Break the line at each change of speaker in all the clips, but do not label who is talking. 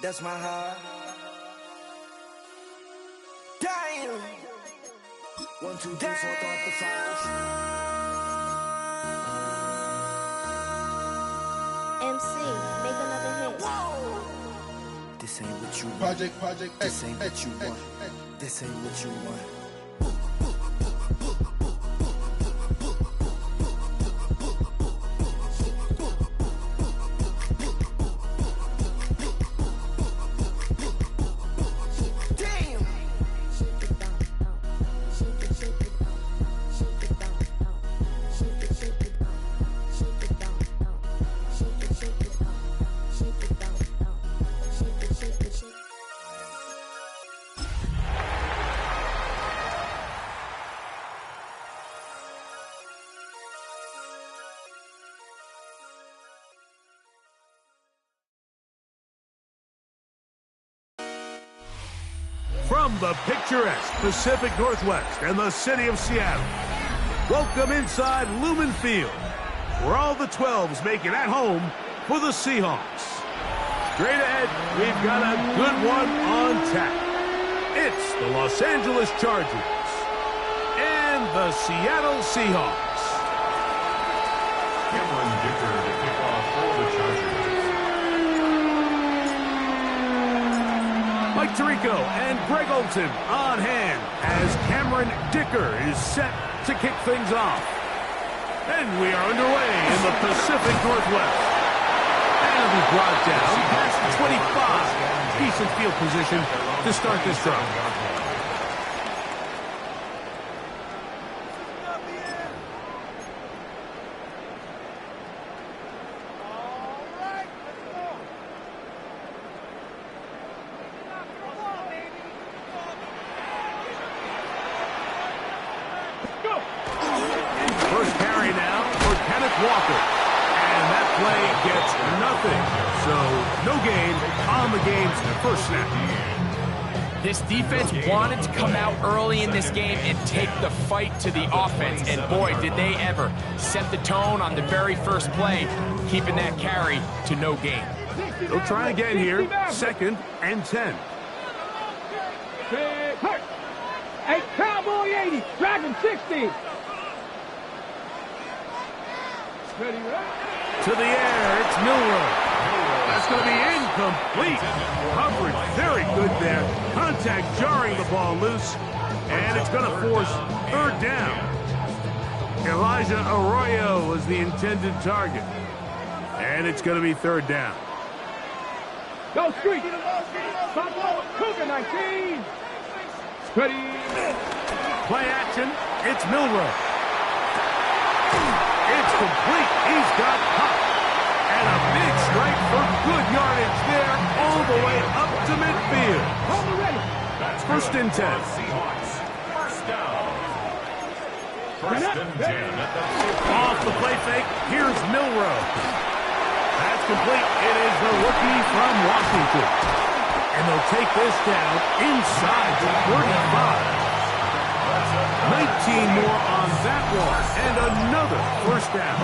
That's my heart. Damn. 1, 2, 3, 4, 5.
MC, make another hit.
Whoa. This ain't what you want.
Project.
This ain't what you want. This ain't what you want.
From the picturesque Pacific Northwest and the city of Seattle, welcome inside Lumen Field, where all the 12s make it at home for the Seahawks. Straight ahead, we've got a good one on tap. It's the Los Angeles Chargers and the Seattle Seahawks.
Cameron Dicker to kick off for the Chargers.
Mike Tirico and Greg Olson on hand as Cameron Dicker is set to kick things off. And we are underway in the Pacific Northwest. And it'll be brought down past the 25. Decent field position to start this drive. First carry now for Kenneth Walker. And that play gets nothing. So no gain on the game's first snap.
This defense wanted to come out early in this game and take the fight to the offense. And boy, did they ever set the tone on the very first play, keeping that carry to no gain.
They'll try again here. 2nd and 10.
Hey, Cowboy 80, Dragon 60.
To the air, it's Milroe. That's going to be incomplete. Coverage very good there. Contact jarring the ball loose. And it's going to force 3rd down. Elijah Arroyo was the intended target. And it's going to be 3rd down.
Go Street. Cougar 19. Ready.
Play action. It's Milroe. It's complete. He's got pop. And a big strike for good yardage there all the way up to midfield. That's 1st and 10.
Seahawks. First down. 1st and 10 at the 50.
Off the play fake, here's Milroe. That's complete. It is the rookie from Washington. And they'll take this down inside the 35. 19 more on that one, and another 1st down.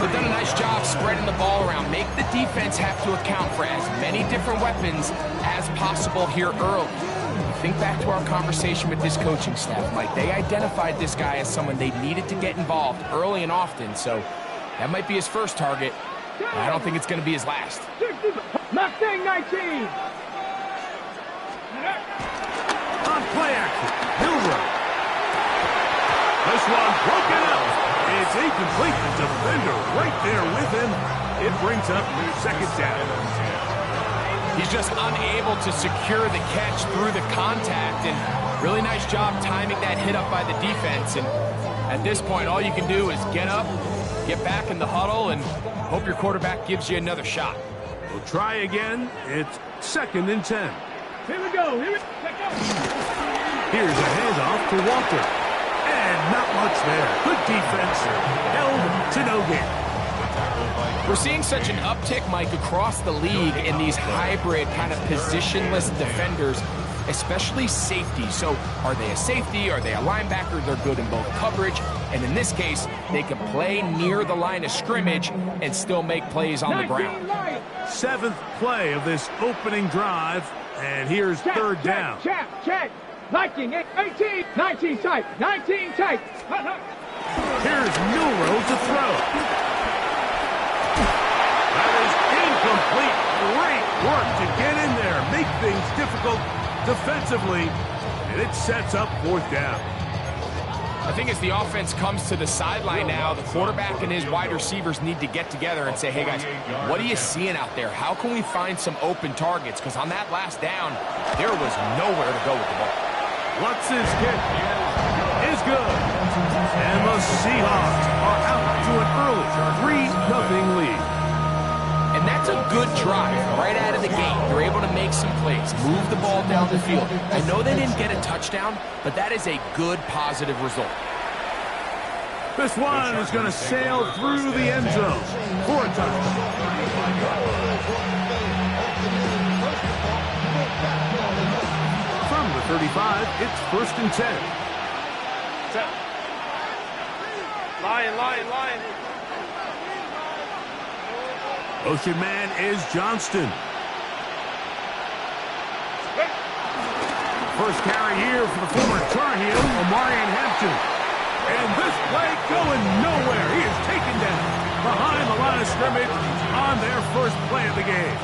They've done a nice job spreading the ball around. Make the defense have to account for as many different weapons as possible here early. Think back to our conversation with this coaching staff, Mike. They identified this guy as someone they needed to get involved early and often, so that might be his first target. I don't think it's going to be his last.
Mustang 19.
On play action, Milroe. This one broken out. It's incomplete. The defender right there with him. It brings up 2nd down.
He's just unable to secure the catch through the contact, and really nice job timing that hit up by the defense. And at this point, all you can do is get up, get back in the huddle, and hope your quarterback gives you another shot.
We'll try again. It's 2nd and 10.
Here we go.
Here's a handoff to Walker. And not much there. Good defense. Held to no gain.
We're seeing such an uptick, Mike, across the league in these hybrid kind of positionless defenders, especially safety. So are they a safety? Are they a linebacker? They're good in both coverage And in this case, they can play near the line of scrimmage and still make plays on the ground.
7th play of this opening drive, and here's third down.
Check. 19, 18, 19 tight, 19 tight.
Here's Milrow to throw. That is incomplete. Great work to get in there, make things difficult defensively, and it sets up 4th down.
I think as the offense comes to the sideline now, the quarterback and his wide receivers need to get together and say, hey guys, what are you seeing out there? How can we find some open targets? Because on that last down, there was nowhere to go with the ball.
Watson's kick is good. And the Seahawks are out to an early 3-0 lead.
And that's a good drive right out of the gate. You're able to make some plays, move the ball down the field. I know they didn't get a touchdown, but that is a good, positive result.
This one is going to sail through the end zone for a touchdown. From the 35, it's 1st and 10.
Lion.
Motion man is Johnston. First carry here for the former Tar Heel, Omarion Hampton. And this play going nowhere. He is taken down behind the line of scrimmage on their first play of the game.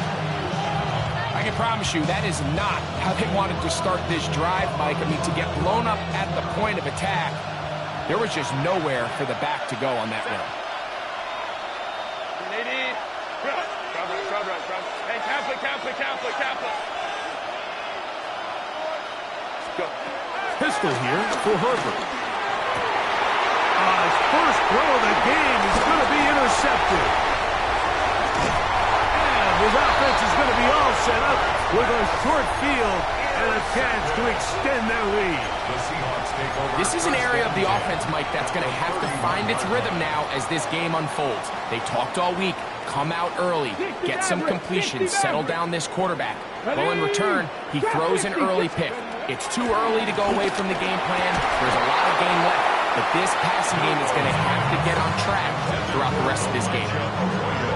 I can promise you that is not how they wanted to start this drive, Mike. I mean, to get blown up at the point of attack, there was just nowhere for the back to go on that run.
Pistol here for Herbert. His first throw of the game is going to be intercepted. And his offense is going to be all set up with a short field and a chance to extend their lead.
This is an area of the offense, Mike, that's going to have to find its rhythm now as this game unfolds. They talked all week. Come out early, get some completions, settle down this quarterback. Well, in return, he throws an early pick. It's too early to go away from the game plan. There's a lot of game left, but this passing game is going to have to get on track throughout the rest of this game.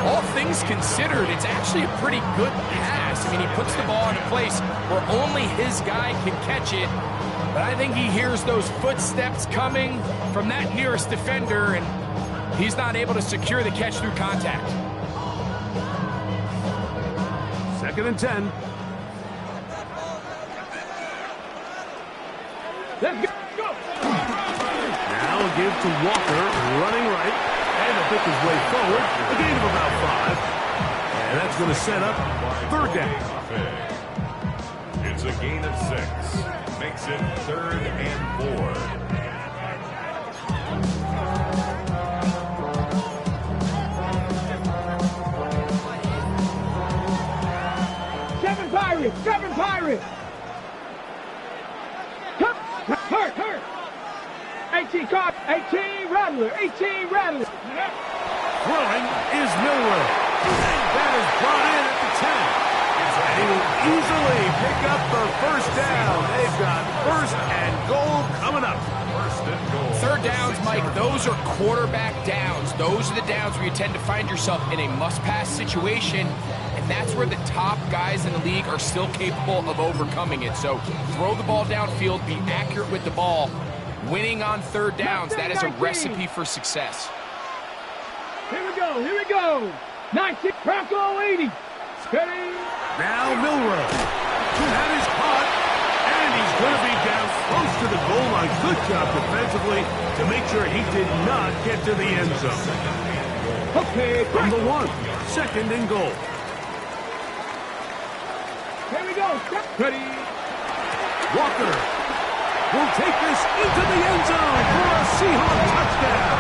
All things considered, it's actually a pretty good pass. I mean, he puts the ball in a place where only his guy can catch it, but I think he hears those footsteps coming from that nearest defender, and he's not able to secure the catch through contact.
2nd and 10.
Let's go.
Now a give to Walker, running right, and he'll pick his way forward, a gain of about 5. And that's going to set up 3rd down.
It's a gain of 6. Makes it 3rd and 4.
Seven Pirates! Hurt! 18 caught, 18 Rattler!
Throwing is Milrow. That is brought in at the 10. And he will easily pick up the 1st down. They've got 1st and goal coming up.
1st and goal.
3rd downs, Mike, those are quarterback downs. Those are the downs where you tend to find yourself in a must-pass situation, and that's where the top guys in the league are still capable of overcoming it. So throw the ball downfield, be accurate with the ball. Winning on 3rd downs, that is a recipe for success.
Here we go. 19, Bronco 80. Steady.
Now Milrow. That is caught, and he's going to be down close to the goal line. Good job defensively to make sure he did not get to the end zone.
Okay,
From the 1, 2nd and goal.
Here we go. Ready.
Walker will take this into the end zone for a Seahawks touchdown.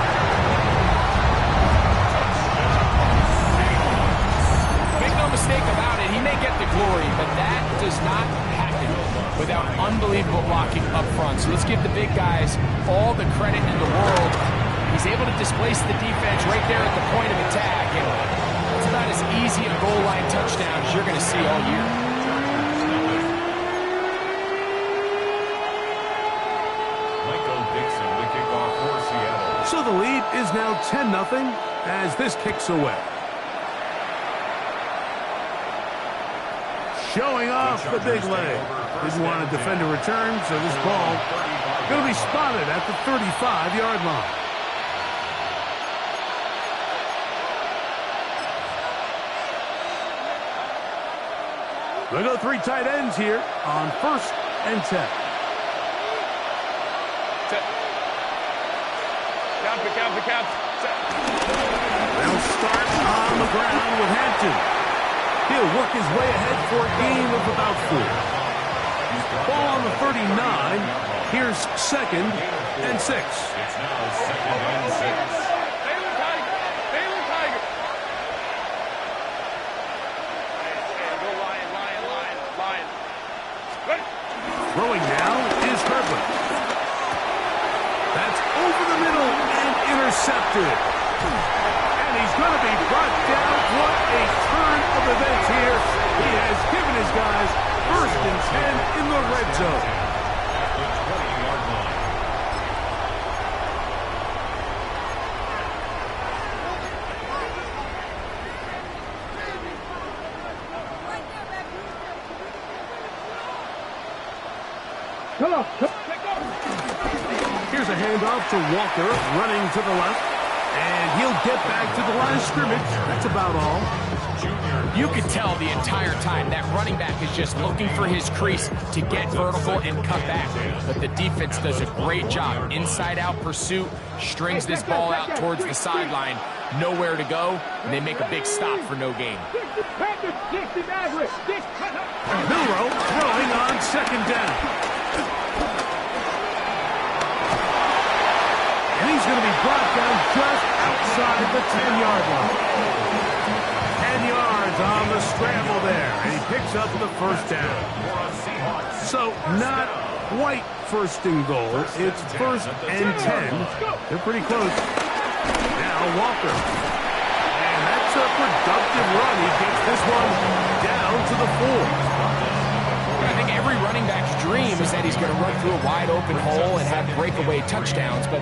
Make no mistake about it, he may get the glory, but that does not happen without unbelievable blocking up front. So let's give the big guys all the credit in the world. He's able to displace the defense right there at the point of attack, and it's about as easy a goal line touchdown as you're going to see all year.
is now 10-0 as this kicks away. Showing off the big leg. Didn't want to defend a return, so this ball going to be spotted at the 35-yard line. We'll go 3 tight ends here on 1st and 10.
Count.
They'll start on the ground with Hampton. He'll work his way ahead for a gain of about 4. Ball on the 39. Here's 2nd and 6.
It's now 2nd and 6.
Baylor Tiger. Go Lion. Ready?
Throwing now is Herbert. That's over the middle and intercepted. And he's going to be brought down. What a turn of events here. He has given his guys 1st and 10 in the red zone.
At the 20-yard line.
Come on.
Here's a handoff to Walker, running to the left. And he'll get back to the line of scrimmage. That's about all.
You could tell the entire time that running back is just looking for his crease to get vertical and cut back. But the defense does a great job. Inside-out pursuit, strings this ball out towards the sideline. Nowhere to go, and they make a big stop for no gain.
Milrow throwing on 2nd down. And he's going to be brought down just outside the 10-yard line. 10 yards on the scramble there, and he picks up the 1st down. So not quite 1st and goal. It's 1st and 10. They're pretty close. Now Walker. And that's a productive run. He gets this one down to the 4.
I think every running back's dream is that he's going to run through a wide open hole and have breakaway touchdowns, but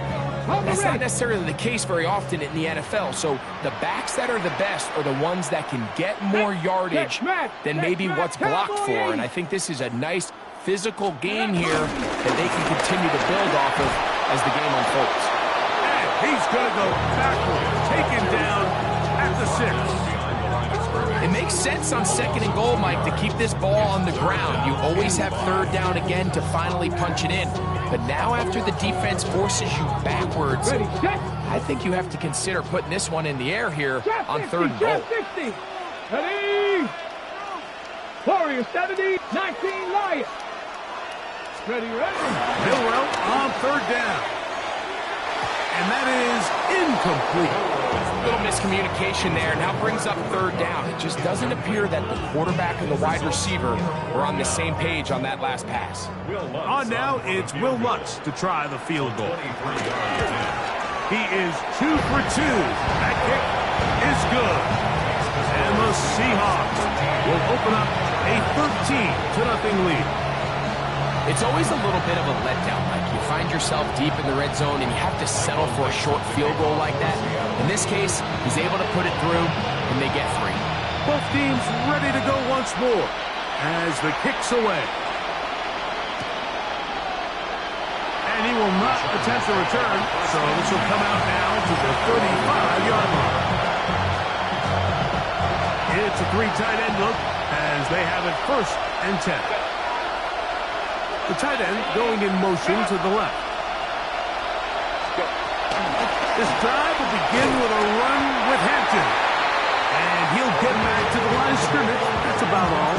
that's not necessarily the case very often in the NFL. So the backs that are the best are the ones that can get more yardage than maybe what's blocked for. And I think this is a nice physical game here that they can continue to build off of as the game unfolds.
And he's going to go backwards, taken down at the 6.
It makes sense on 2nd and goal, Mike, to keep this ball on the ground. You always have 3rd down again to finally punch it in. But now after the defense forces you backwards, I think you have to consider putting this one in the air here on 3rd and goal.
Ready? Warriors 70, 19 Lions. Ready?
Milrow on 3rd down. And that is incomplete.
A little miscommunication there. Now brings up 3rd down. It just doesn't appear that the quarterback and the wide receiver were on the same page on that last pass.
On now, it's Will Lutz to try the field goal. He is 2 for 2. That kick is good. And the Seahawks will open up a 13-0 lead.
It's always a little bit of a letdown, Mike. You find yourself deep in the red zone and you have to settle for a short field goal like that. In this case, he's able to put it through, and they get 3.
Both teams ready to go once more as the kick's away. And he will not attempt to return, so this will come out now to the 35-yard line. It's a 3 tight end look as they have it 1st and 10. The tight end going in motion to the left. This drive will begin with a run with Hampton. And he'll get back to the line of scrimmage. That's about all.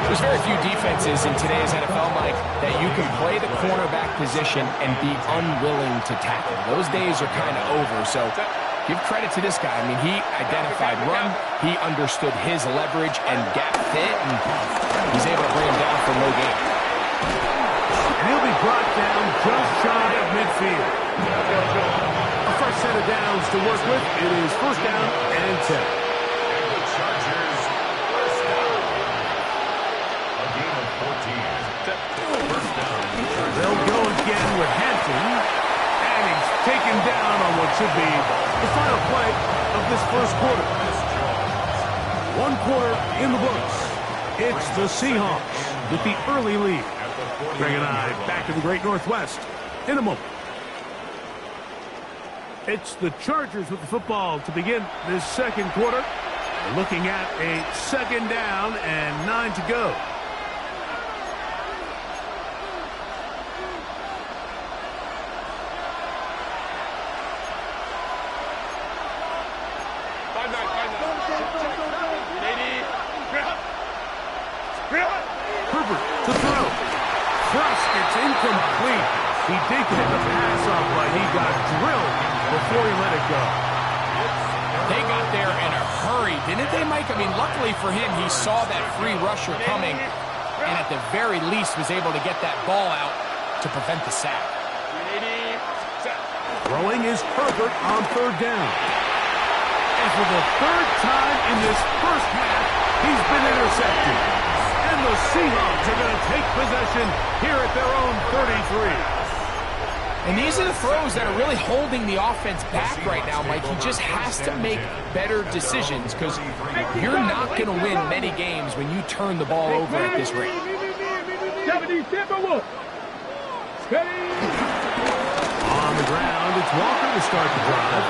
There's very few defenses in today's NFL, Mike, that you can play the cornerback position and be unwilling to tackle. Those days are kind of over, so give credit to this guy. I mean, he identified run, he understood his leverage and gap fit, and he's able to bring him down for no gain.
And he'll be brought down just shy of midfield. A first set of downs to work with. It is 1st down and 10.
And the Chargers, 1st down. A gain of 14. 1st down.
They'll go again with Hampton. And he's taken down on what should be the final play of this first quarter. One quarter in the books. It's the Seahawks with the early lead. Greg and I back in the Great Northwest in a moment. It's the Chargers with the football to begin this second quarter. We're looking at a second down and 9 to go. Herbert to throw. Thrust, it's incomplete. He did get the pass off, but he got drilled before he let it go.
They got there in a hurry, didn't they, Mike? I mean, luckily for him, he saw that free rusher coming, and at the very least was able to get that ball out to prevent the sack.
Throwing is Herbert on third down. And for the third time in this first half, he's been intercepted. And the Seahawks are going to take possession here at their own 33.
And these are the throws that are really holding the offense back right now, Mike. He just has to make better decisions because you're not going to win many games when you turn the ball over at this rate.
On the ground, it's Walker to start the drive.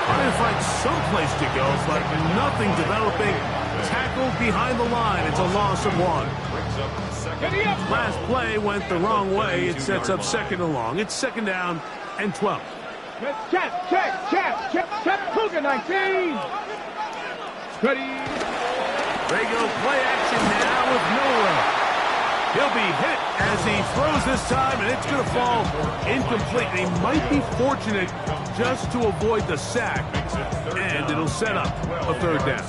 Trying to find some place to go, but nothing developing. Tackled behind the line. It's a loss of 1. Last play went the wrong way. It sets up second and long. It's second down and 12.
Check. Cougar 19. Ready.
They go play action now with Noah. He'll be hit as he throws this time, and it's going to fall incomplete. He might be fortunate just to avoid the sack, and it'll set up a third down.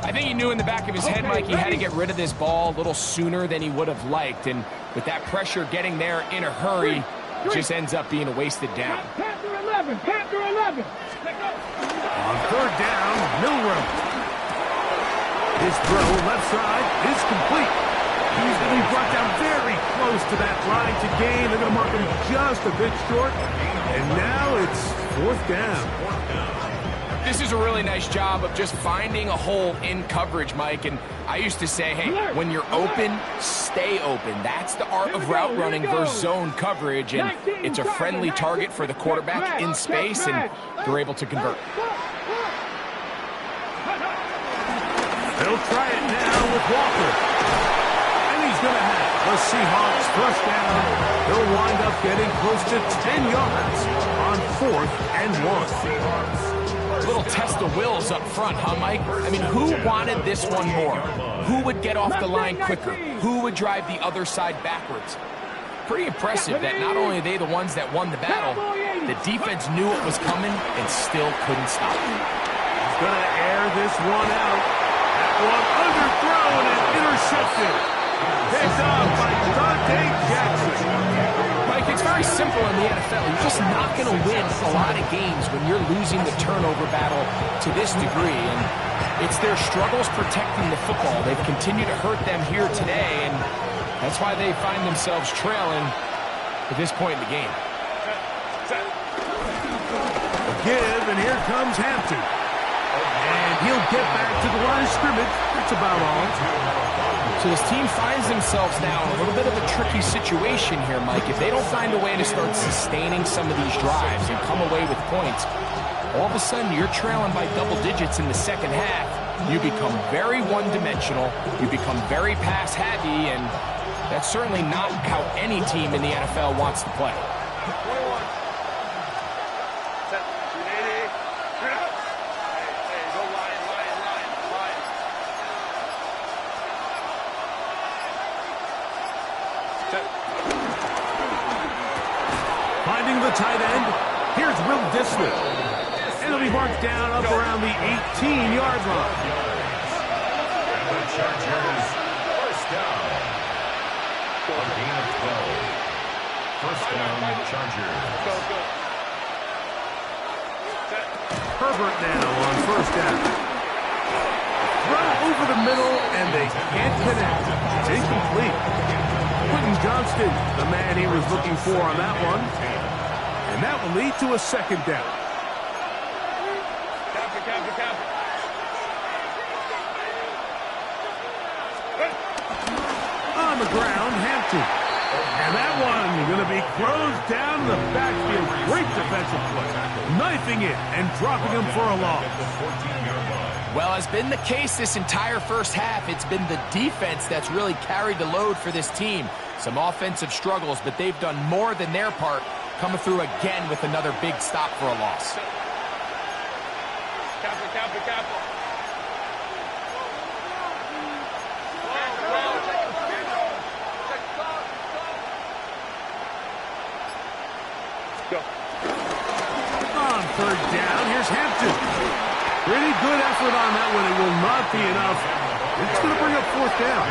I think he knew in the back of his head, Mike, he had to get rid of this ball a little sooner than he would have liked. And with that pressure getting there in a hurry, it just ends up being a wasted down.
Panther 11.
On third down, Milrow. His throw left side is complete. He's going to be brought down very close to that line to gain. They're going to mark him just a bit short. And now it's fourth down.
This is a really nice job of just finding a hole in coverage, Mike. And I used to say, hey, when you're open, stay open. That's the art of route running versus zone coverage. And it's a friendly target for the quarterback in space, and they're able to convert.
They'll try it now with Walker. And he's going to have the Seahawks first down. They'll wind up getting close to 10 yards on 4th and 1.
Little test of wills up front, huh, Mike? I mean, who wanted this one more? Who would get off the line quicker? Who would drive the other side backwards? Pretty impressive that not only are they the ones that won the battle, the defense knew it was coming and still couldn't stop it.
He's going to air this one out. That one underthrown and intercepted. Picked off by Dante Jackson.
Mike, it's very simple in the NFL. You're just not going to win a lot of games when you're losing the turnover battle to this degree. And it's their struggles protecting the football. They've continued to hurt them here today, and that's why they find themselves trailing at this point in the game.
A give, and here comes Hampton. And he'll get back to the line of scrimmage. That's about all.
So this team finds themselves now in a little bit of a tricky situation here, Mike. If they don't find a way to start sustaining some of these drives and come away with points, all of a sudden you're trailing by double digits in the second half. You become very one-dimensional. You become very pass-heavy, and that's certainly not how any team in the NFL wants to play.
Finding the tight end, here's Will Dissler. And he'll be marked down up around the 18-yard line.
And the Chargers, first down. A gain of 12. First down, Chargers.
Herbert now on first down. Throw over the middle, and they can't connect. It's incomplete. Quentin Johnston, the man he was looking for on that one. And that will lead to a second down. On the ground, Hampton. And that one going to be closed down in the backfield. Great defensive play. Knifing it and dropping him for a loss.
Well, as been the case this entire first half, it's been the defense that's really carried the load for this team. Some offensive struggles, but they've done more than their part, coming through again with another big stop for a loss.
Careful. Go.
On third down, here's Hampton. Pretty good effort on that one. It will not be enough. It's going to bring up fourth down.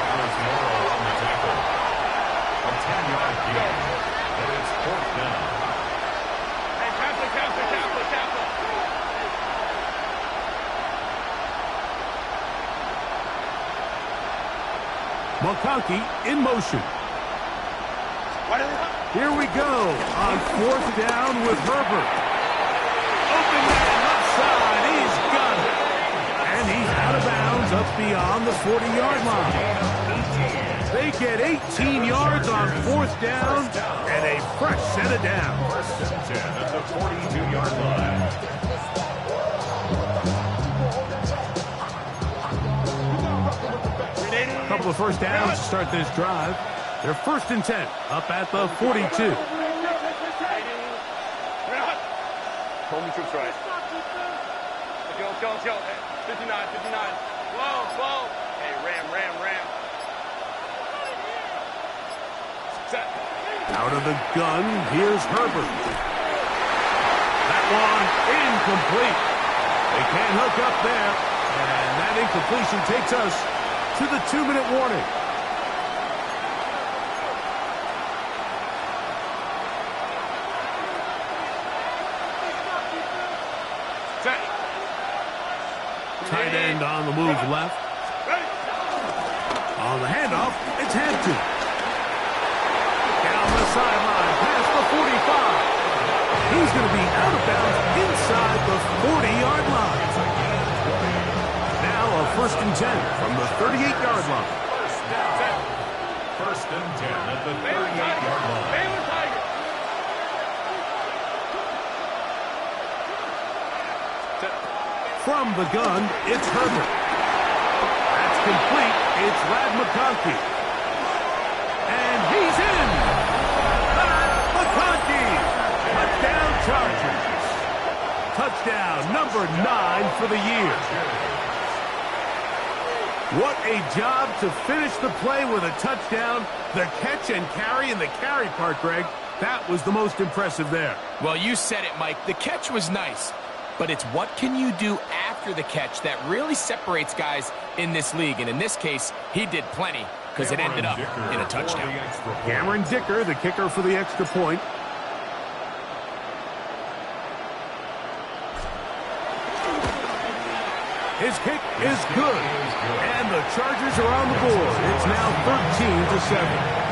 A 10-yard gain. And it's fourth down.
Hey, careful.
McConkey in motion. Here we go on fourth down with Herbert. Open man left side. He's got it. And he's out of bounds up beyond the 40-yard line. They get 18 yards on fourth down and a fresh set of downs.
First and 10 at the 42-yard line.
A couple of first downs to start this drive. They're first and 10 up at the 42.
Home troops right. Let's go. Hey, 59. Whoa. Hey, ram. Set.
Out of the gun, here's Herbert. That one incomplete. They can't hook up there. And that incompletion takes us to the 2-minute warning. Tight end on the move left. On the handoff, it's Hampton. Down the sideline, past the 45. He's going to be out of bounds inside the 40-yard line. Now a first and 10 from the 38-yard line.
First and 10 at the 38-yard line.
From the gun, it's Herbert. That's complete. It's McConkey. And he's in. McConkey. Touchdown Chargers. Touchdown number 9 for the year. What a job to finish the play with a touchdown. The catch and carry, and the carry part, Greg, that was the most impressive there.
Well, you said it, Mike. The catch was nice. But it's what can you do after the catch that really separates guys in this league. And in this case, he did plenty because it ended up in a touchdown.
Cameron Dicker, the kicker for the extra point. His kick is good. And the Chargers are on the board. It's now 13-7.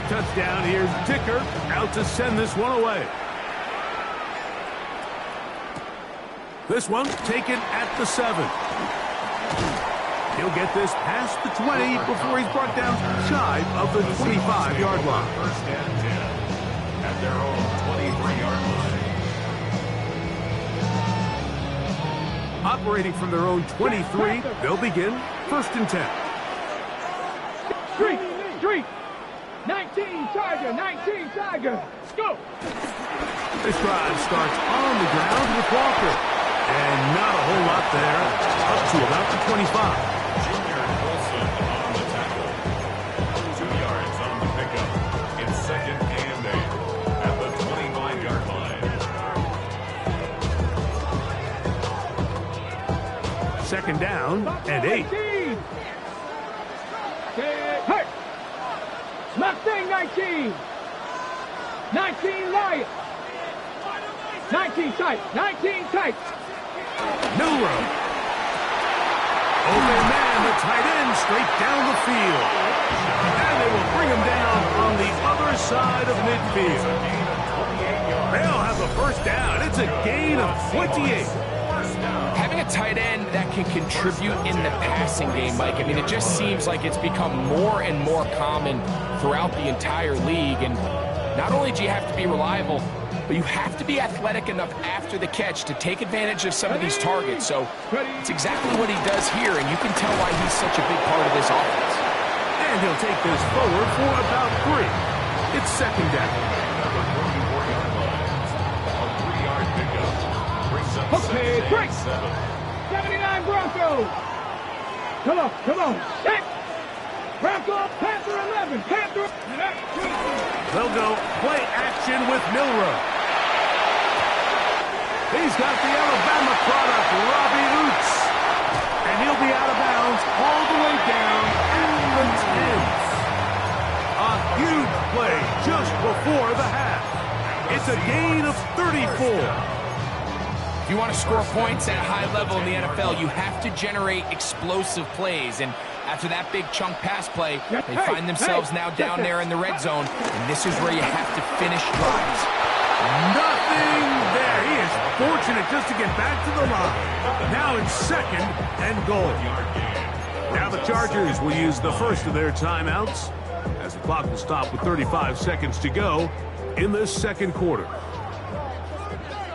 Touchdown, here's Dicker out to send this one away. This one taken at the 7. He'll get this past the 20 before he's brought down shy of the 25-yard line.
First and 10 at their own 23-yard line.
Operating from their own 23, they'll begin first and 10.
Street. 19 Tiger. Go.
This drive starts on the ground with Walker. And not a whole lot there. Up to about the 25.
Junior Wilson on the tackle. 2 yards on the pickup. It's second and 8 at the 25-yard line.
Second down and 8.
Hey! Mustang 19! 19 Lion! 19 tight!
Newrow. Open man, the tight end, straight down the field. And they will bring him down on the other side of midfield. They'll It's a gain of 28.
Having a tight end that can contribute in the passing game, Mike, I mean, it just seems like it's become more and more common throughout the entire league. And not only do you have to be reliable, but you have to be athletic enough after the catch to take advantage of some of these targets. So it's exactly what he does here, and you can tell why he's such a big part of this offense.
And he'll take this forward for about 3. It's second down.
Okay, break. 79 Broncos. Come on. Set. Broncos, Panther 11. Panther.
They'll go play action with Milroe. He's got the Alabama product, Robbie Oots. And he'll be out of bounds all the way down in the 10s. A huge play just before the half. It's a gain of 34.
If you want to score points at a high level in the NFL, you have to generate explosive plays. And after that big chunk pass play, they find themselves now down there in the red zone. And this is where you have to finish drives.
Nothing there. He is fortunate just to get back to the line. Now in second and goal. Now the Chargers will use the first of their timeouts as the clock will stop with 35 seconds to go in this second quarter.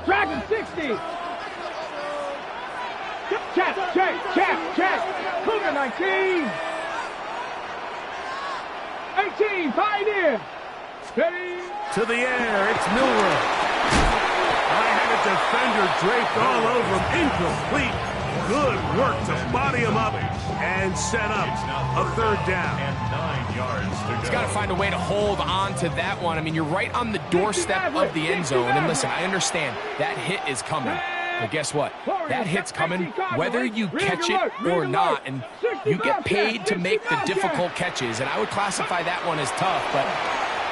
Dragon 60. Check. Cougar 19. 18, Pioneer. Ready.
To the air, it's Milroe. I had a defender draped all over him. Incomplete. Good work to body him up and set up a third down.
And 9 yards to go.
He's got to find a way to hold on to that one. I mean, you're right on the doorstep of the end zone. And listen, I understand that hit is coming. But guess what? That hit's coming whether you catch it or not. And you get paid to make the difficult catches. And I would classify that one as tough, but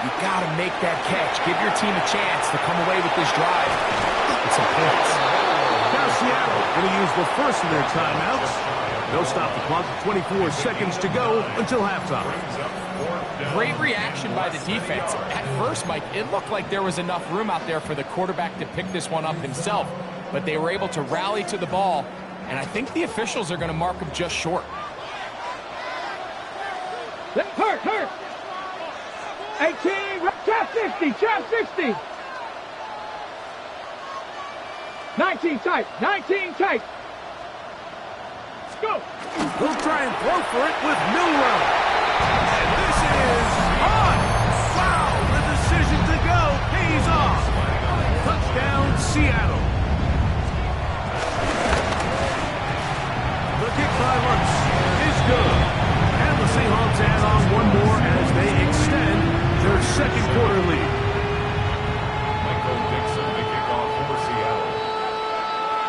you got to make that catch. Give your team a chance to come away with this drive with some points.
Now Seattle going to use the first of their timeouts. They'll stop the clock with 24 seconds to go until halftime.
Great reaction by the defense. At first, Mike, it looked like there was enough room out there for the quarterback to pick this one up himself. But they were able to rally to the ball, and I think the officials are going to mark him just short.
Hurt. 18, trap 60. 19 tight. Go.
He'll try and throw for it with Milroe. And this is on. Wow, the decision to go pays off. Touchdown, Seattle. The kick by Lutz is good. And the Seahawks add on one more as they extend their second quarter lead.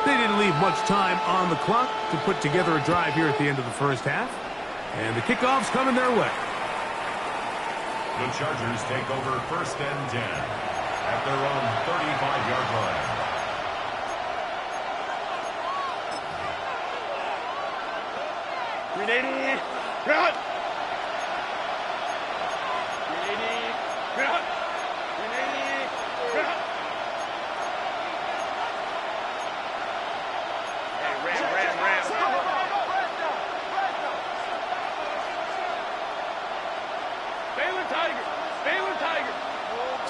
They didn't leave much time on the clock to put together a drive here at the end of the first half. And the kickoff's coming their way.
The Chargers take over first and 10 at their own 35-yard line.
Ready, run!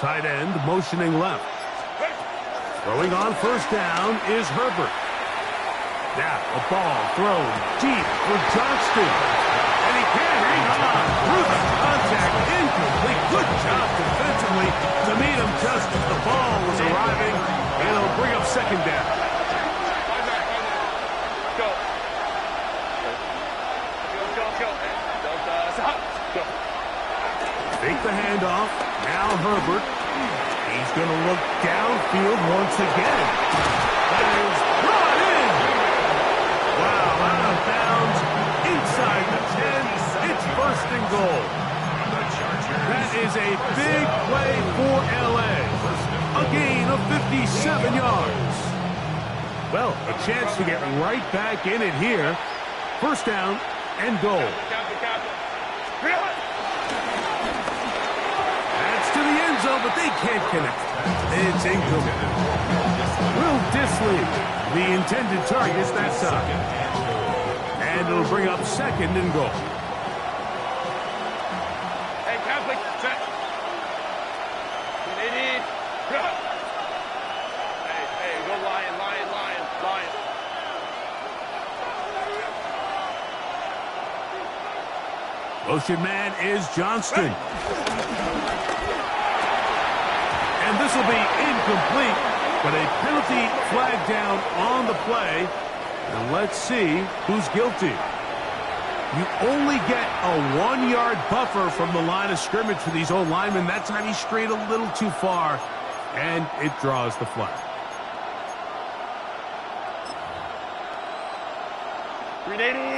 Tight end motioning left. Throwing on first down is Herbert. Now a ball thrown deep for Johnston. And he can't hang on through the contact. Incomplete. Good job defensively to meet him just as the ball was arriving. And it'll bring up second down.
Go. Go.
Fake the handoff. Now Herbert. He's going to look downfield once again. That is brought in. Wow, out of bounds. Inside the 10. It's first and goal. That is a big play for L.A. A gain of 57 yards. Well, a chance to get right back in it here. First down and goal. That's to the end zone, but they can't connect. It's incomplete. Will Disley, the intended target that side. And it'll bring up second and goal.
Hey, Catholic, set. Hey, go Lion.
Motion man is Johnston. And this will be incomplete, but a penalty flag down on the play. And let's see who's guilty. You only get a 1-yard buffer from the line of scrimmage for these old linemen. That time he strayed a little too far, and it draws the flag.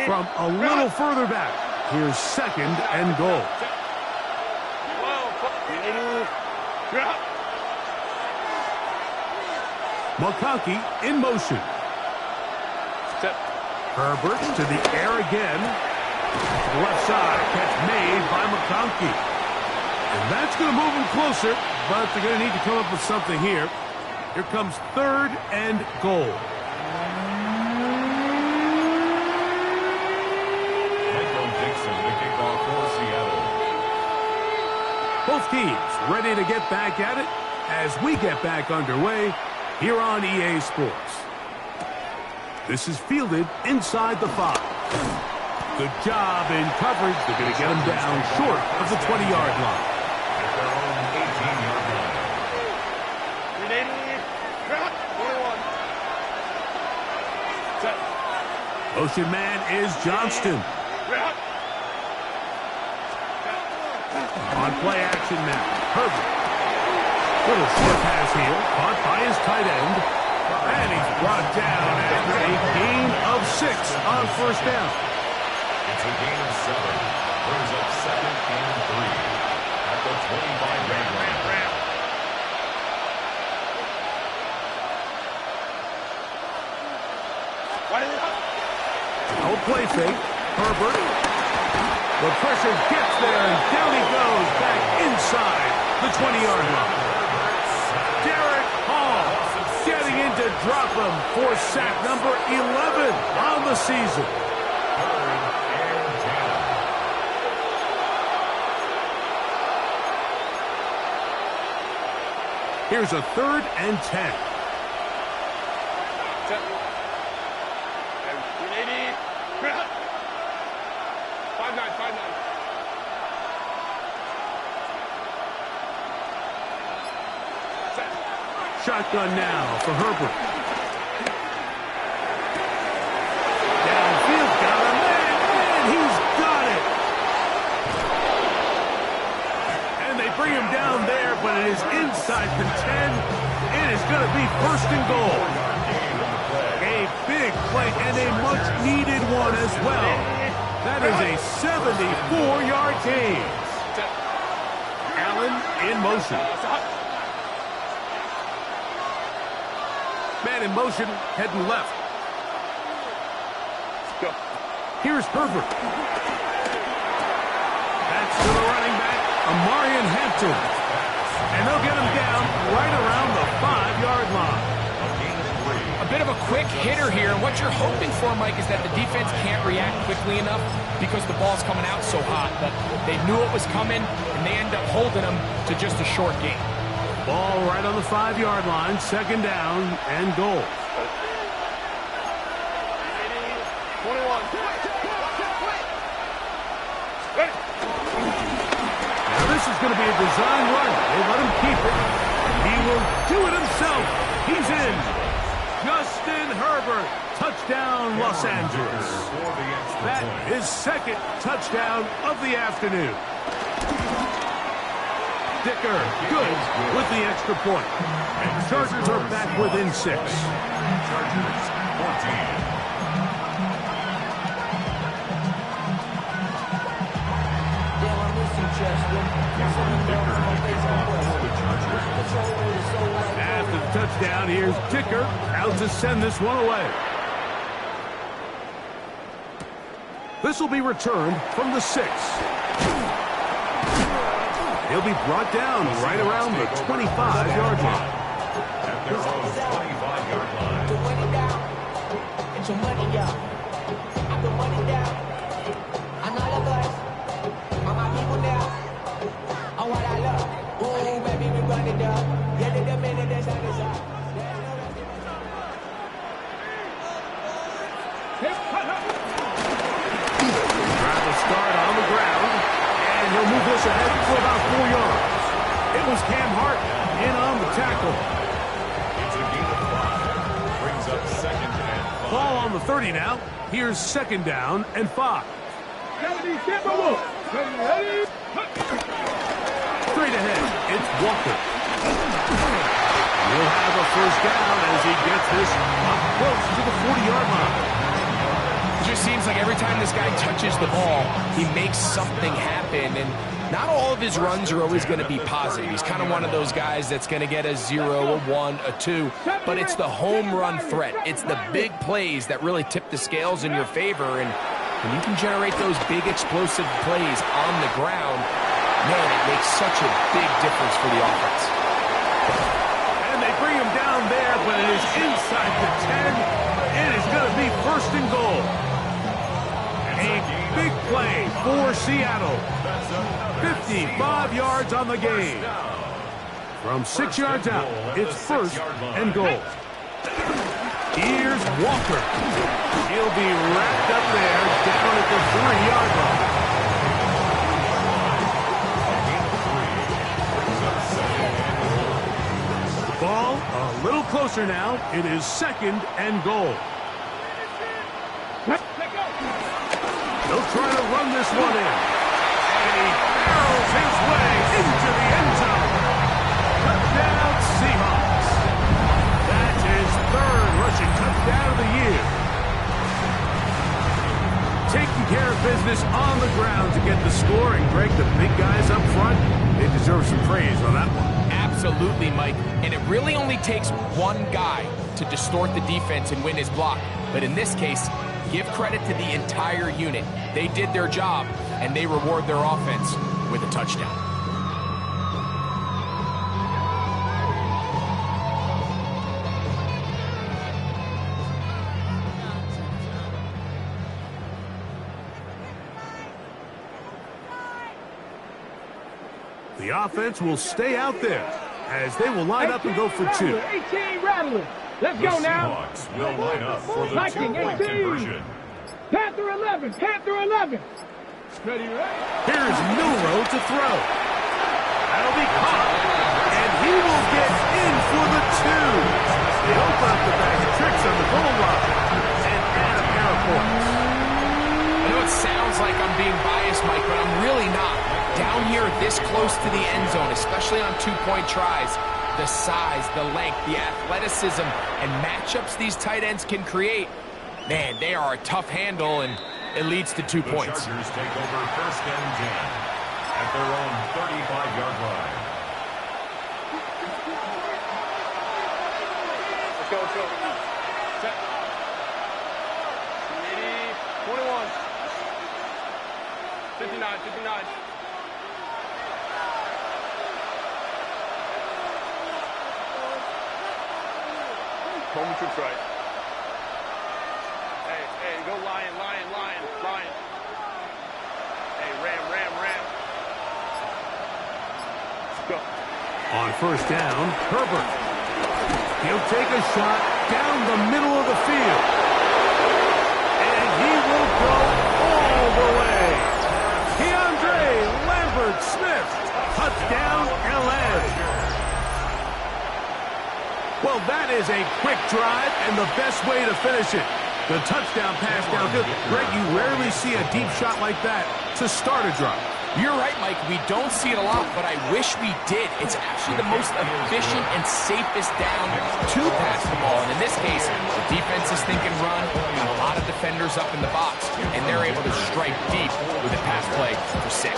From a little further back, here's second and goal. McConkey in motion. Herbert to the air again. Left side, catch made by McConkey. And that's going to move him closer, but they're going to need to come up with something here. Here comes third and goal. Both teams ready to get back at it as we get back underway here on EA Sports. This is fielded inside the 5. Good job in coverage. They're going to get him down short of the 20-yard line.
At their own 18-yard line.
Motion man is Johnston. On play action now, Herbert. Little short pass here, caught by his tight end. And he's brought down after a gain of 6 on first down.
It's a gain of 7. Brings up second and 3 at the 25-yard line.
No play fake. Herbert. The pressure gets there, and down he goes back inside the 20-yard line. Derek Hall getting in to drop him for sack number 11 on the season. Here's a 3rd and 10. Shotgun now for Herbert. Downfield, got him, and he's got it. And they bring him down there, but it is inside the 10. It is going to be 1st and goal. A big play and a much-needed one as well. That is a 74-yard gain. Allen in motion. Man in motion, heading left. Here's Herbert. That's to the running back, Amarian Hampton. And they'll get him down right around the 5-yard line.
A bit of a quick hitter here, and what you're hoping for, Mike, is that the defense can't react quickly enough because the ball's coming out so hot. But they knew it was coming, and they end up holding them to just a short gain.
Ball right on the 5-yard line, 2nd down and goal. Now this is going to be a design run. They let him keep it. He will do it himself. He's in. Justin Herbert, touchdown Los Angeles. That is 2nd touchdown of the afternoon. Dicker, good with the extra point. And Chargers are back within 6.
Chargers 14.
After the touchdown, here's Dicker out to send this one away. This will be returned from the 6. He'll be brought down right around the 25-yard line.
At their own 25-yard line.
To run it down, get your money up. I can run it down. I'm all of us. All my people now. Oh, what I love. Ooh, baby, we run it down. Yeah, the minute the sun is up.
Trying to start on the ground, and he'll move this ahead for about 4 yards. It was Cam Hart in on the tackle.
It's a gain of 5. Brings up 2nd and 5.
Ball on the 30 now. Here's 2nd down and 5. Straight ahead, it's Walker. He'll have a first down as he gets this up close to the 40-yard line.
It just seems like every time this guy touches the ball, he makes something happen. And not all of his runs are always going to be positive. He's kind of one of those guys that's going to get a 0, a 1, a 2. But it's the home run threat. It's the big plays that really tip the scales in your favor. And when you can generate those big explosive plays on the ground, man, it makes such a big difference for the offense.
And they bring him down there, but it is inside the 10. It is going to be 1st and goal. A big play for Seattle. 55 yards on the game. From 6 yards out, it's 1st and goal. Here's Walker. He'll be wrapped up there down at the 3-yard line. The ball a little closer now. It is 2nd and goal. He'll try to run this one in. And he barrels his way into the end zone. Touchdown, Seahawks. That's his 3rd rushing touchdown of the year. Taking care of business on the ground to get the score. And Greg, the big guys up front, they deserve some praise on that one.
Absolutely, Mike. And it really only takes one guy to distort the defense and win his block. But in this case, give credit to the entire unit. They did their job, and they reward their offense with a touchdown.
The offense will stay out there as they will line up and go for 2.
18 Rattlers. Let's go now.
Seahawks will line up for the
Viking
2-point
18.
conversion.
Panther 11. Panther 11. Ready, right?
Here's Milrow to throw. That'll be caught, and he will get in for the 2. They open up the bag of tricks on the goal line and add a pair of points.
I know it sounds like I'm being biased, Mike, but I'm really not. Down here this close to the end zone, especially on 2-point tries, the size, the length, the athleticism, and matchups these tight ends can create, man, they are a tough handle, and it leads to 2 points.
The Chargers take over 1st and 10 at their own 35-yard line.
Let's go, let's go. Set. 21. 59, 59. Home troops right. Hey, go Lion. Hey, Ram. Go.
On 1st down, Herbert. He'll take a shot down the middle of the field. And he will go all the way. Keandre Lambert-Smith. Touchdown, LA. Well, that is a quick drive and the best way to finish it. The touchdown pass downfield. Greg, you rarely see a deep shot like that to start a drive.
You're right, Mike. We don't see it a lot, but I wish we did. It's actually the most efficient and safest down to pass the ball. And in this case, the defense is thinking run, got a lot of defenders up in the box, and they're able to strike deep with a pass play for 6.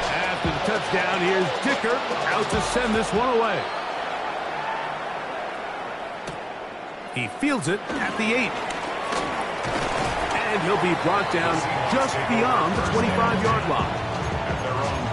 After the touchdown, here's Dicker out to send this one away. He fields it at the 8. And he'll be brought down just beyond the 25-yard line.
At their own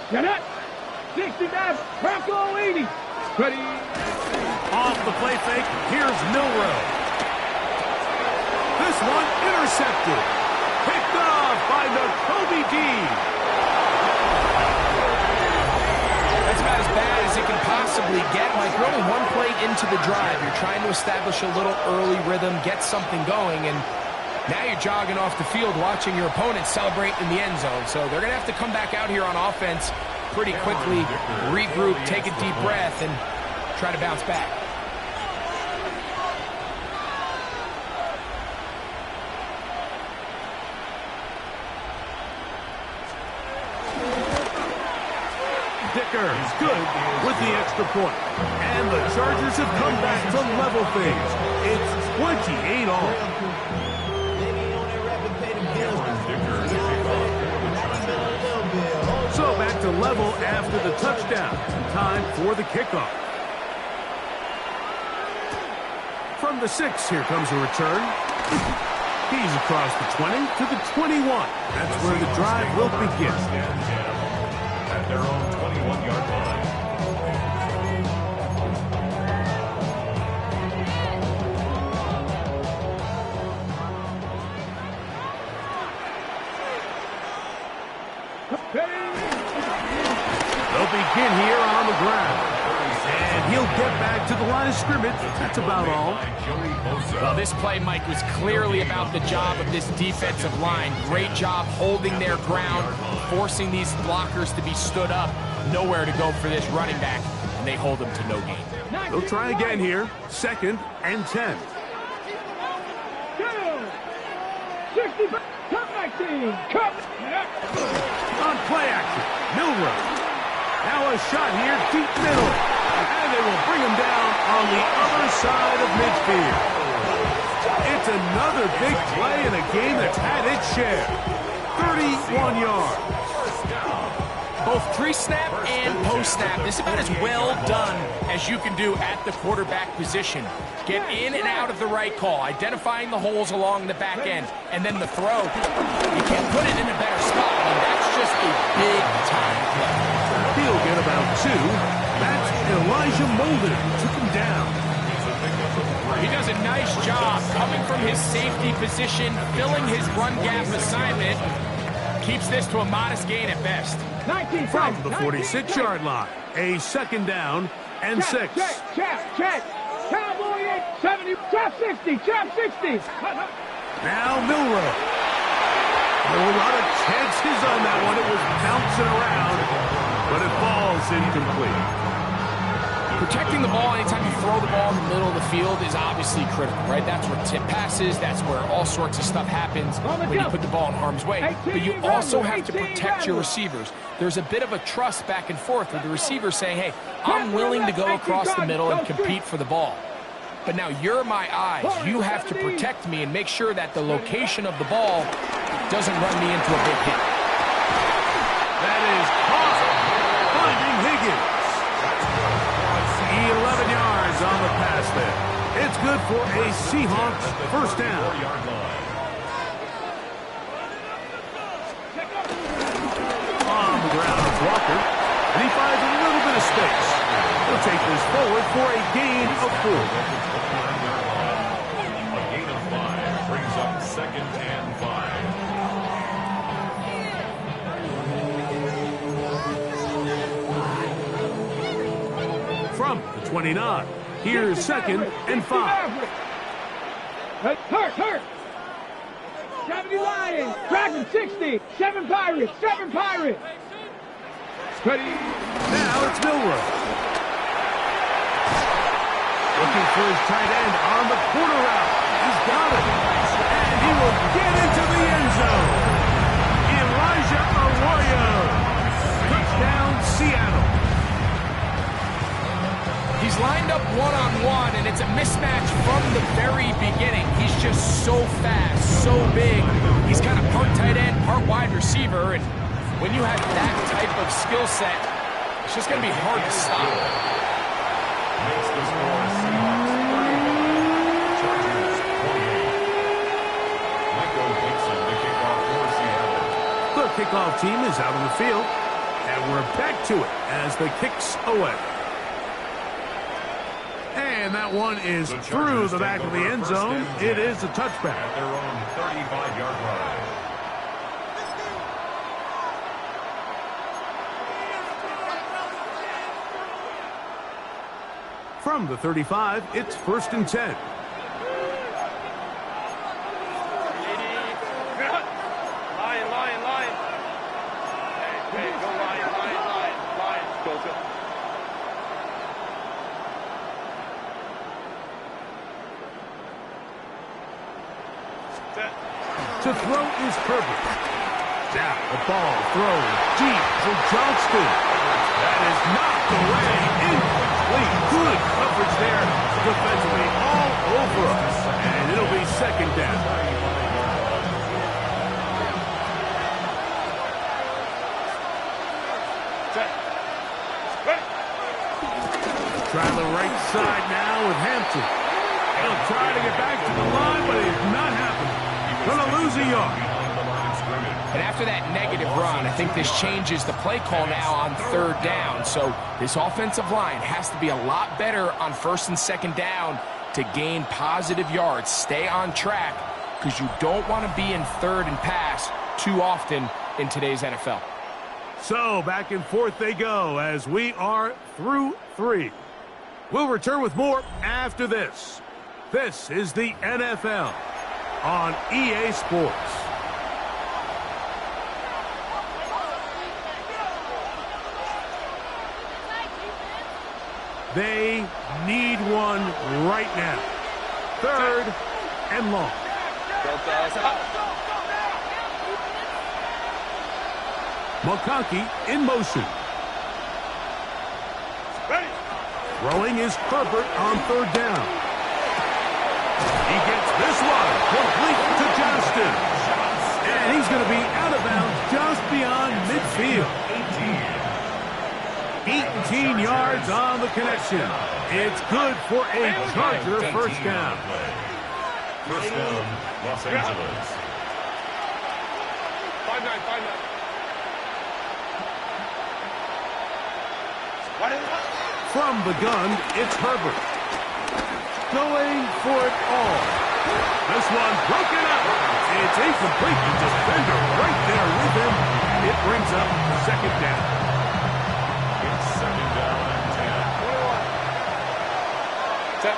Get it. 69, Bronco 80. Ready.
Off the play fake, here's Milrow. This one intercepted. Picked off by Kobe D.
That's about as bad as it can possibly get. Like, we're only one play into the drive. You're trying to establish a little early rhythm, get something going, and now you're jogging off the field watching your opponent celebrate in the end zone. So they're going to have to come back out here on offense pretty quickly, regroup, take a deep breath, and try to bounce back.
Dicker is good with the extra point. And the Chargers have come back to level things. It's 28 all. So back to level after the touchdown. Time for the kickoff. From the 6, here comes a return. He's across the 20 to the 21. That's where the drive will begin.
At their own 21-yard line.
They'll begin here on the ground. And he'll get back to the line of scrimmage. That's about all.
Well, this play, Mike, was clearly about the job of this defensive line. Great job holding their ground, forcing these blockers to be stood up. Nowhere to go for this running back, and they hold him to no gain.
They'll try again here. 2nd and 10.
60, come 19, come.
On play action, Milrow. Now a shot here, deep middle. And they will bring him down on the other side of midfield. It's another big play in a game that's had its share. 31 yards.
Both pre-snap and post-snap, this is about as well done as you can do at the quarterback position. Get in and out of the right call, identifying the holes along the back end, and then the throw. You can't put it in a better spot. I mean, that's just a big-time play.
He'll get about 2. That's Elijah Molden. Took him down.
He does a nice job coming from his safety position, filling his run gap assignment. Keeps this to a modest gain at best.
19,
From the 46-yard line, a 2nd down and 6.
Check. Cowboy 70, trap 60, trap 60.
Now Milrow. A lot of chances on that one. It was bouncing around, but it falls incomplete.
Protecting the ball anytime you throw the ball in the middle of the field is obviously critical, right? That's where tip passes, that's where all sorts of stuff happens when you put the ball in harm's way. But you also have to protect your receivers. There's a bit of a trust back and forth with the receiver saying, hey, I'm willing to go across the middle and compete for the ball. But now you're my eyes. You have to protect me and make sure that the location of the ball doesn't run me into a big hit.
That is caught. Finding Higgins. 11 yards on the pass there. It's good for a Seahawks first down. On the ground, it's Walker. And he finds a little bit of space. He'll take this forward for a gain of 4.
A gain of 5 brings up 2nd and 5.
From the 29, here's 2nd and 5.
Hurt. 70 Lions, Dragon 60, 7 Pirates. Ready.
Now it's Milrow. Looking for his tight end on the corner route. He's got it. And he will get into the end zone. Elijah Arroyo. Touchdown, Seattle.
He's lined up one-on-one, and it's a mismatch from the very beginning. He's just so fast, so big. He's kind of part tight end, part wide receiver, and when you have that type of skill set, it's just going to be hard to stop.
Makes the score Seahawks 31, Chargers 28. Michael Dixon, the kickoff for Seattle.
The kickoff team is out on the field. And we're back to it as the kick's away. And that one is through the back of the end zone. It is a touchback.
At their own 35-yard line.
From the 35, it's 1st and 10.
Lion. Hey, go Lion. Go.
To throw is Herbert. Now the ball thrown deep for Johnston. That is knocked away. Incomplete. Good coverage there defensively all over us. And it'll be 2nd down. Try the right side now with Hampton. He'll try to get back to the line, but it's not happening. Gonna lose a yard.
And after that negative run, I think this changes the play call now on 3rd down. So this offensive line has to be a lot better on 1st and 2nd down to gain positive yards. Stay on track because you don't want to be in 3rd and pass too often in today's NFL.
So back and forth they go as we are through 3. We'll return with more after this. This is the NFL on EA Sports. They need one right now. 3rd and long. McConkey in motion.
Ready.
Throwing is Herbert on 3rd down. He gets this one complete to Johnston. And he's going to be out of bounds just beyond midfield. 18 yards on the connection. It's good for a Charger 1st down.
1st down, Los Angeles.
5-9.
From the gun, it's Herbert. Going for it all. This one broken up. It's incomplete. The defender right there with him. It brings up 2nd down.
It's 2nd down and 10.
Set.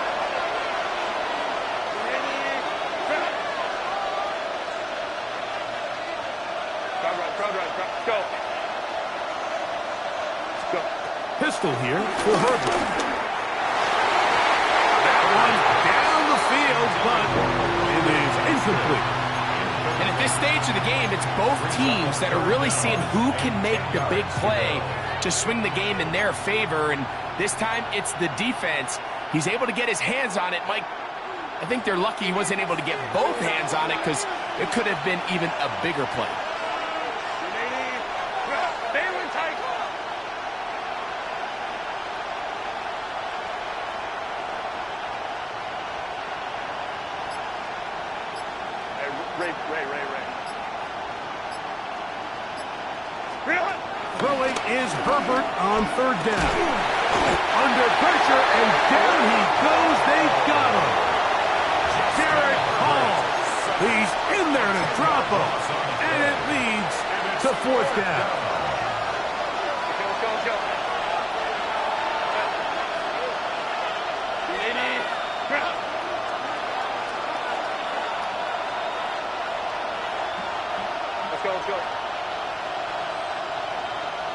Crowd right. Go.
Pistol here for Herbert. That one down the field, but it is incomplete.
And at this stage of the game, it's both teams that are really seeing who can make the big play to swing the game in their favor. And this time, it's the defense. He's able to get his hands on it. Mike, I think they're lucky he wasn't able to get both hands on it because it could have been even a bigger play.
Ray.
Throwing is Herbert on 3rd down. Under pressure, and down he goes. They've got him. Derek Hall. He's in there to drop him. And it leads to 4th down.
Let's go. Let's go.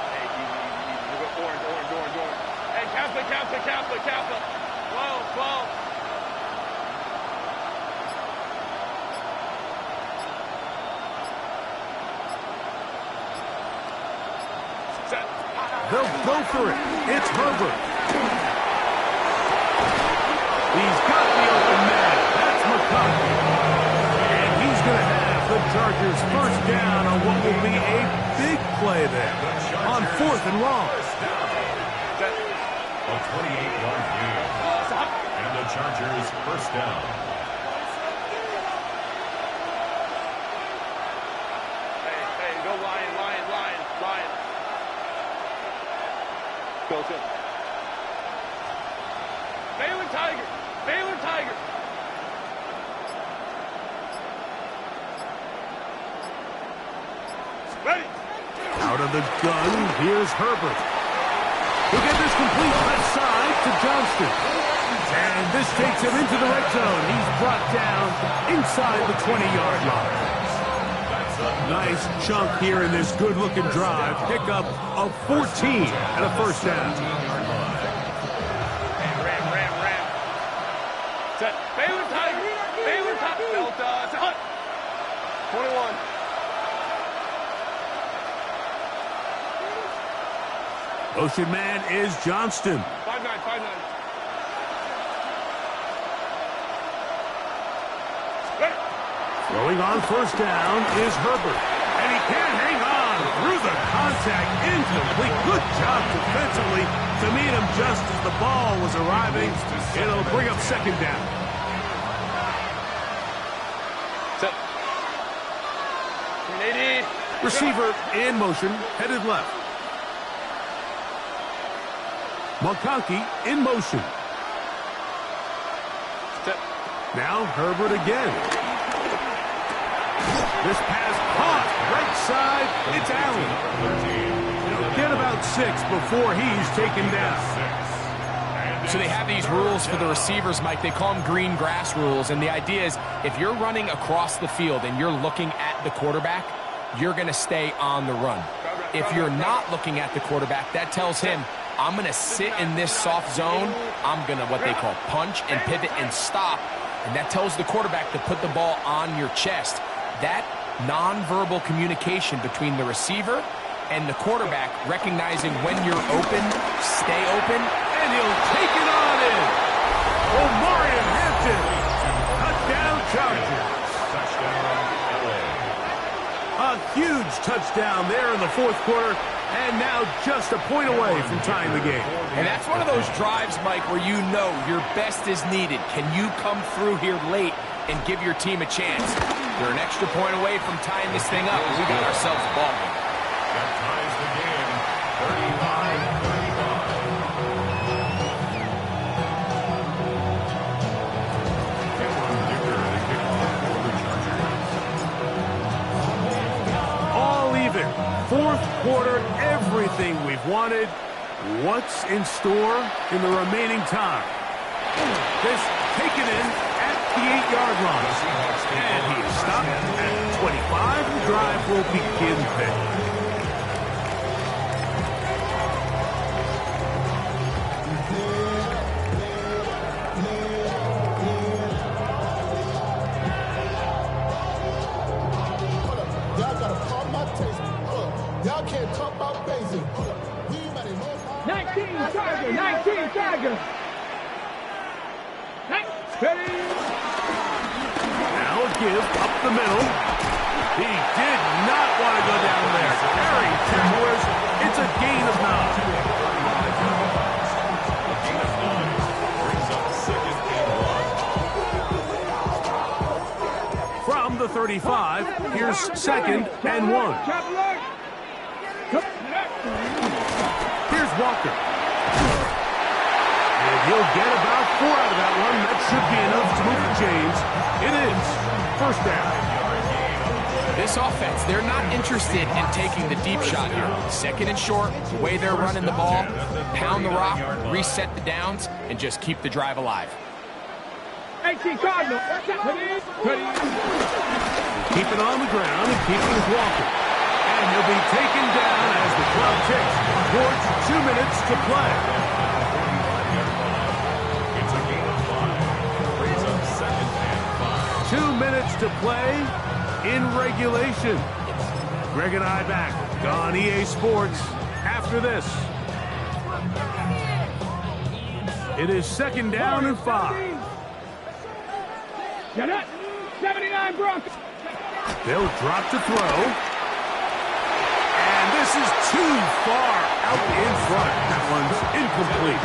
Hey, easy. We'll go orange. Hey, Kappa. Slow. Set.
They'll go for it. It's Herbert. He's got the open man. That's McConkey. And he's going to have the Chargers 1st down on what will be a big play there on 4th and long.
A 28-yard gain. And the Chargers 1st down.
Hey, go Lion. Goes in. Baylor Tiger. Baylor Tiger. Ready.
Out of the gun, here's Herbert. He'll get this complete left side to Johnston. And this takes him into the red zone. He's brought down inside the 20-yard line. Nice chunk here in this good-looking drive. Pickup of 14 and a first down.
Ram. Set. Baylor Tiger. Baylor Tiger. Delta. Hunt. 21.
Motion man is Johnston.
5-9.
Throwing on first down is Herbert. And he can't hang on through the contact. Incomplete. Good job defensively to meet him just as the ball was arriving. It'll bring up second down.
Set. 80.
Receiver in motion, headed left. McConkey in motion.
Set.
Now Herbert again. This pass caught right side. It's Allen. He'll get about 6 before he's taken down.
So they have these rules for the receivers, Mike. They call them green grass rules. And the idea is if you're running across the field and you're looking at the quarterback, you're going to stay on the run. If you're not looking at the quarterback, that tells him, I'm going to sit in this soft zone. I'm going to what they call punch and pivot and stop. And that tells the quarterback to put the ball on your chest. That nonverbal communication between the receiver and the quarterback, recognizing when you're open, stay open,
and he'll take it on in. Omarion Hampton, touchdown Chargers. A huge touchdown there in the fourth quarter, and now just a point away from tying the game.
And that's one of those drives, Mike, where you know your best is needed. Can you come through here late and give your team a chance? You're an extra point away from tying this thing up. We got ourselves a ball game.
That ties the game, 35-35.
All even. Fourth quarter, everything we've wanted. What's in store in the remaining time? This taken in at the 8-yard line. And he's stopped at 25. The drive will begin there.
Y'all gotta calm my taste. Y'all can't talk about basic.
19 Tiger, 19 Tiger. Ready.
Now a give up the middle. He did not want to go down there. Carrying 2 boys. It's a gain of 9. From the 35, here's second and 1. Here's Walker. And he'll get about 4 out of that one. That should be enough to move the chains. It is first down.
This offense, they're not interested in taking the deep shot here. Second and short, the way they're running the ball, pound the rock, reset the downs, and just keep the drive alive.
18 Cardinal. Ready.
Keep it on the ground and keep it with Walker. And he'll be taken down as the clock ticks towards 2 minutes to play.
It's a gain of 5. Brings up second and 5.
2 minutes to play in regulation. Greg and I back on EA Sports after this. It is second down and 5.
Get it. 79 Broncos.
They'll drop to throw. And this is too far out in front. That one's incomplete.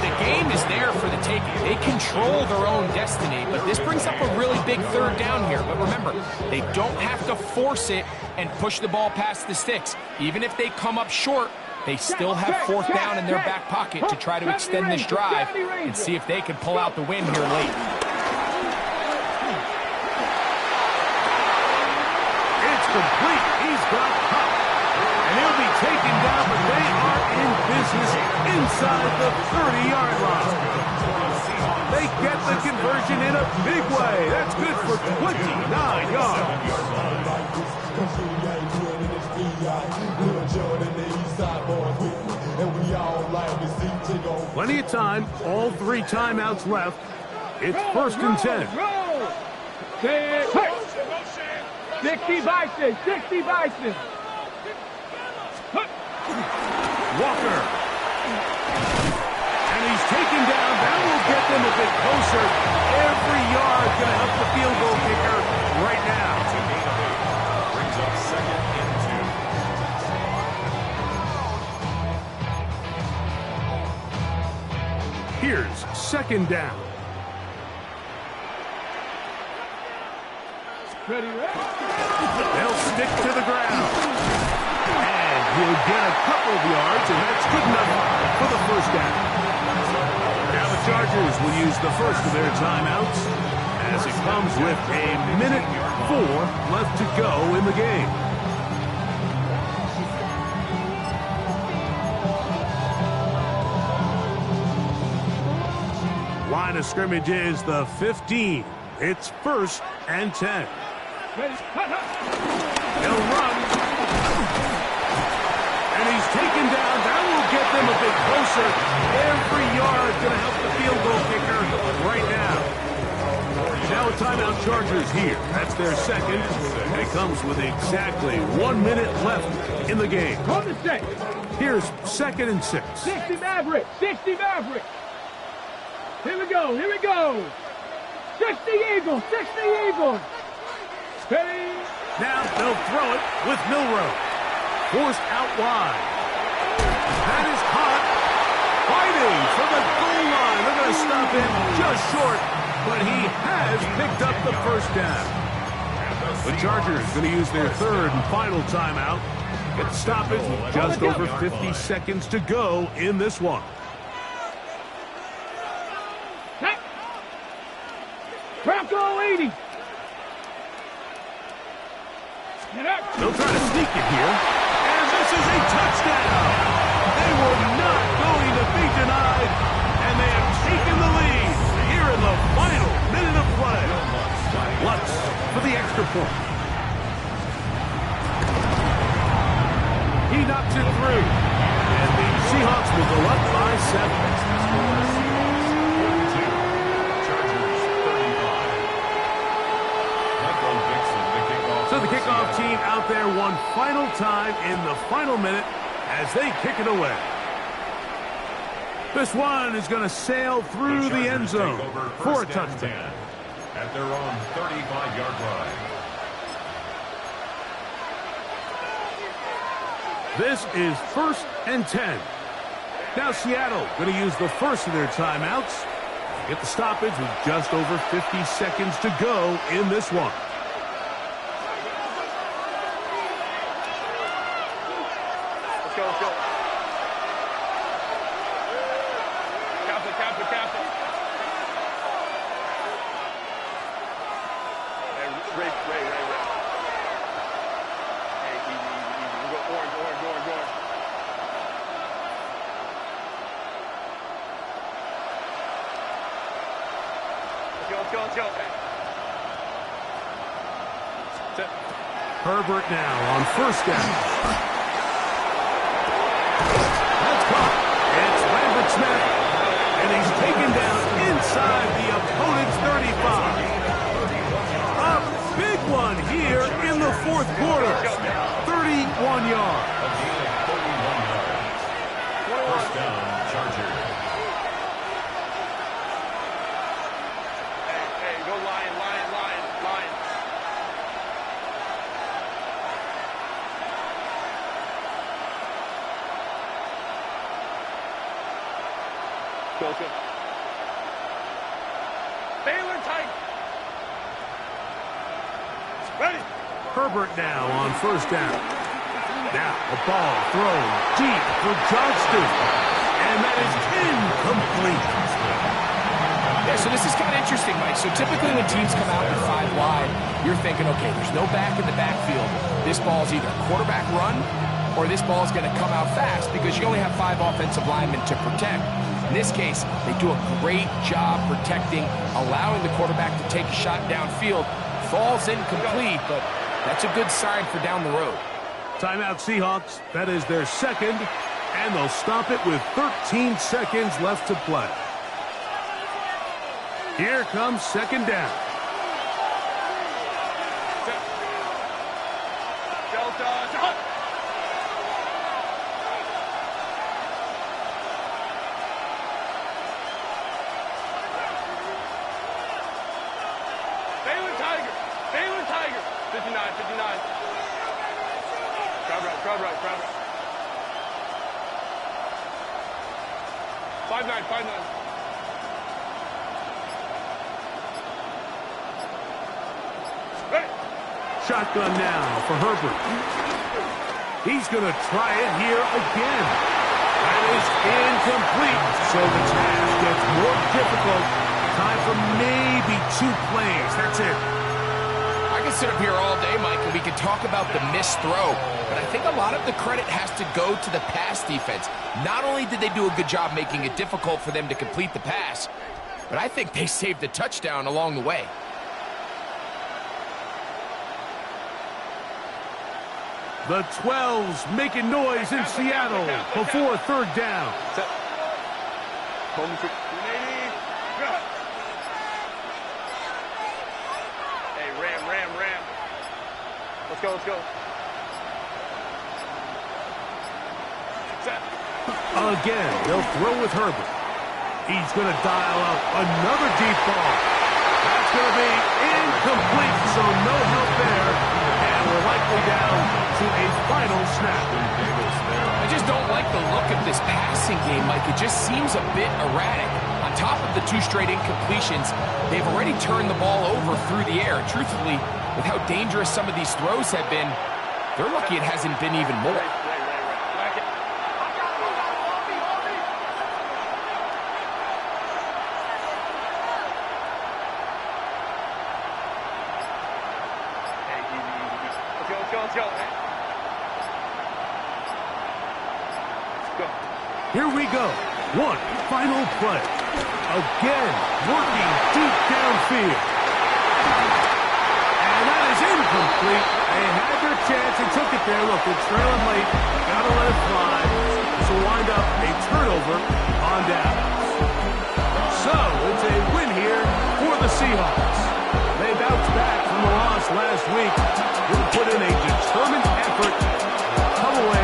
The game is there for the taking. They control their own destiny, but this brings up a really big third down here. But remember, they don't have to force it and push the ball past the sticks. Even if they come up short, They still have fourth down in their back pocket to try to extend this drive and see if they can pull out the win here late.
It's complete. He's got Cup. And he'll be taken down, but they are in business inside the 30-yard line. They get the conversion in a big way. That's good for 29 yards. Plenty of time. All 3 timeouts left. It's first and 10.
60 Bison, 60 Bison.
Walker. And he's taken down. That will get them a bit closer. Every yard going to help the field goal kicker right now.
Brings up second and 2.
Here's second down. They'll stick to the ground. And he'll get a couple of yards, and that's good enough for the first down. Now the Chargers will use the first of their timeouts as it comes with a minute 4 left to go in the game. Line of scrimmage is the 15. It's first and 10. He'll run. And he's taken down. That will get them a bit closer. Every yard going to help the field goal kicker right now. Now a timeout Chargers here. That's their second. And it comes with exactly 1 minute left in the game.
On the set.
Here's second and 6.
60 Maverick, 60 Maverick. Here we go, here we go. 60 Eagles, 60 Eagles. Steady.
Now they'll throw it with Milrow. Forced out wide. That is caught. Fighting for the goal line. They're going to stop him just short, but he has picked up the first down. The Chargers going to use their third and final timeout. Get the stoppage with just over 50 seconds to go in this one.
Bronco 80.
They'll try to sneak it here. And this is a touchdown. They were not going to be denied. And they have taken the lead here in the final minute of play. Lutz for the extra point. He knocks it through. And the Seahawks will go up by 7. So the kickoff team out there one final time in the final minute as they kick it away. This one is going to sail through the end zone for a touchdown.
At their own 35-yard line.
This is first and 10. Now Seattle going to use the first of their timeouts. Get the stoppage with just over 50 seconds to go in this one. Herbert now on first down. That's caught. It's Lambert Smith. And he's taken down inside the opponent's 35. A big one here in the fourth quarter. 31 yards.
First down, Chargers.
Hey, go Lion. Baylor Tiger. Ready.
Herbert now on first down. Now, a ball thrown deep for Johnston. And that is incomplete.
Yeah, so this is kind of interesting, Mike. So typically when teams come out with 5 wide, you're thinking, okay, there's no back in the backfield. This ball is either a quarterback run or this ball is going to come out fast because you only have 5 offensive linemen to protect. In this case, they do a great job protecting, allowing the quarterback to take a shot downfield. Falls incomplete, but that's a good sign for down the road.
Timeout Seahawks. That is their second, and they'll stop it with 13 seconds left to play. Here comes second down.
Baylor Tiger. 59. Crowd right. 5-9.
Shotgun now for Herbert. He's going to try it here again. That is incomplete, so the task gets more difficult. Time for maybe 2 plays. That's it.
I can sit up here all day, Mike, and we can talk about the missed throw, but I think a lot of the credit has to go to the pass defense. Not only did they do a good job making it difficult for them to complete the pass, but I think they saved the touchdown along the way.
The 12s making noise in Seattle before third down.
Hey, Ram. Let's go.
Again, they'll throw with Herbert. He's going to dial up another deep ball. That's going to be incomplete, so no help there. And we're likely down to a final snap.
I just don't like the look of this passing game, Mike. It just seems a bit erratic. On top of the 2 straight incompletions, they've already turned the ball over through the air. Truthfully, with how dangerous some of these throws have been, they're lucky it hasn't been even more.
Let's go.
Here we go. One final play. Again, working deep downfield. And that is incomplete. They had their chance and took it there. Look, they're trailing late. Got to let it fly. So wind up a turnover on down. So it's a win here for the Seahawks. They bounced back from the loss last week. We'll put in a